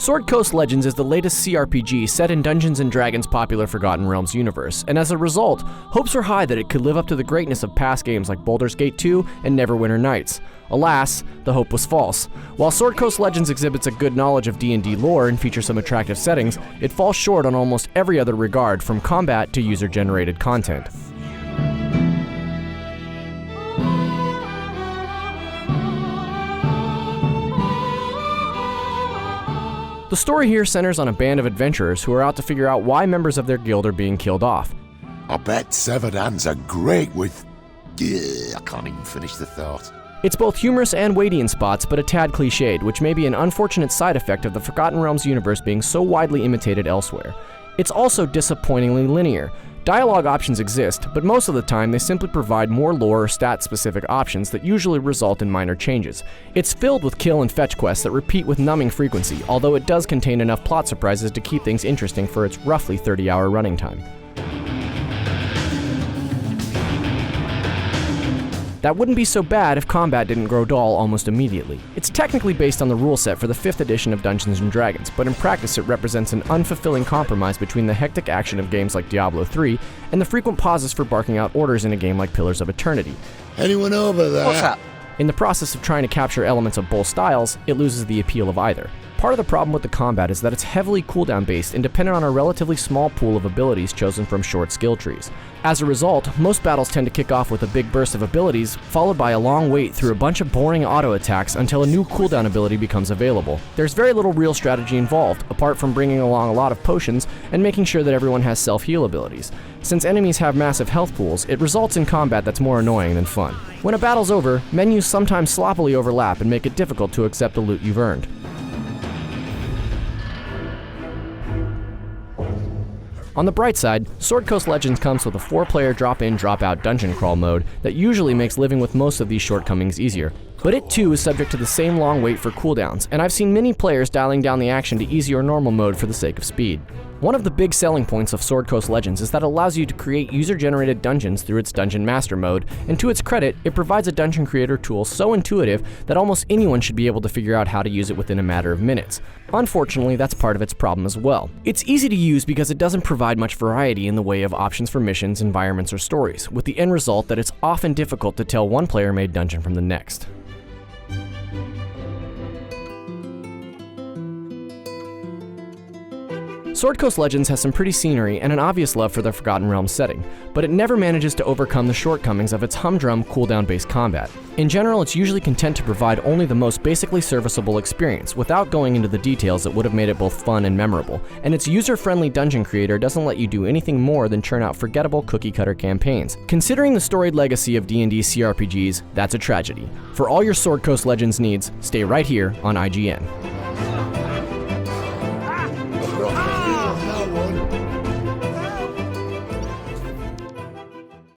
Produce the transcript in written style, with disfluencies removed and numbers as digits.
Sword Coast Legends is the latest CRPG set in Dungeons & Dragons' popular Forgotten Realms universe, and as a result, hopes are high that it could live up to the greatness of past games like Baldur's Gate 2 and Neverwinter Nights. Alas, the hope was false. While Sword Coast Legends exhibits a good knowledge of D&D lore and features some attractive settings, it falls short on almost every other regard, from combat to user-generated content. The story here centers on a band of adventurers who are out to figure out why members of their guild are being killed off. I bet severed hands are great with... I can't even finish the thought. It's both humorous and weighty in spots, but a tad cliched, which may be an unfortunate side effect of the Forgotten Realms universe being so widely imitated elsewhere. It's also disappointingly linear. Dialogue options exist, but most of the time they simply provide more lore or stat-specific options that usually result in minor changes. It's filled with kill and fetch quests that repeat with numbing frequency, although it does contain enough plot surprises to keep things interesting for its roughly 30-hour running time. That wouldn't be so bad if combat didn't grow dull almost immediately. It's technically based on the rule set for the 5th edition of Dungeons & Dragons, but in practice it represents an unfulfilling compromise between the hectic action of games like Diablo 3 and the frequent pauses for barking out orders in a game like Pillars of Eternity. Anyone over there? What's up? In the process of trying to capture elements of both styles, it loses the appeal of either. Part of the problem with the combat is that it's heavily cooldown based and dependent on a relatively small pool of abilities chosen from short skill trees. As a result, most battles tend to kick off with a big burst of abilities, followed by a long wait through a bunch of boring auto attacks until a new cooldown ability becomes available. There's very little real strategy involved, apart from bringing along a lot of potions and making sure that everyone has self-heal abilities. Since enemies have massive health pools, it results in combat that's more annoying than fun. When a battle's over, menus sometimes sloppily overlap and make it difficult to accept the loot you've earned. On the bright side, Sword Coast Legends comes with a 4-player drop-in, drop-out dungeon crawl mode that usually makes living with most of these shortcomings easier. But it too is subject to the same long wait for cooldowns, and I've seen many players dialing down the action to easy or normal mode for the sake of speed. One of the big selling points of Sword Coast Legends is that it allows you to create user-generated dungeons through its Dungeon Master mode, and to its credit, it provides a dungeon creator tool so intuitive that almost anyone should be able to figure out how to use it within a matter of minutes. Unfortunately, that's part of its problem as well. It's easy to use because it doesn't provide much variety in the way of options for missions, environments, or stories, with the end result that it's often difficult to tell one player-made dungeon from the next. Sword Coast Legends has some pretty scenery and an obvious love for the Forgotten Realms setting, but it never manages to overcome the shortcomings of its humdrum, cooldown-based combat. In general, it's usually content to provide only the most basically serviceable experience, without going into the details that would have made it both fun and memorable, and its user-friendly dungeon creator doesn't let you do anything more than churn out forgettable cookie-cutter campaigns. Considering the storied legacy of D&D CRPGs, that's a tragedy. For all your Sword Coast Legends needs, stay right here on IGN.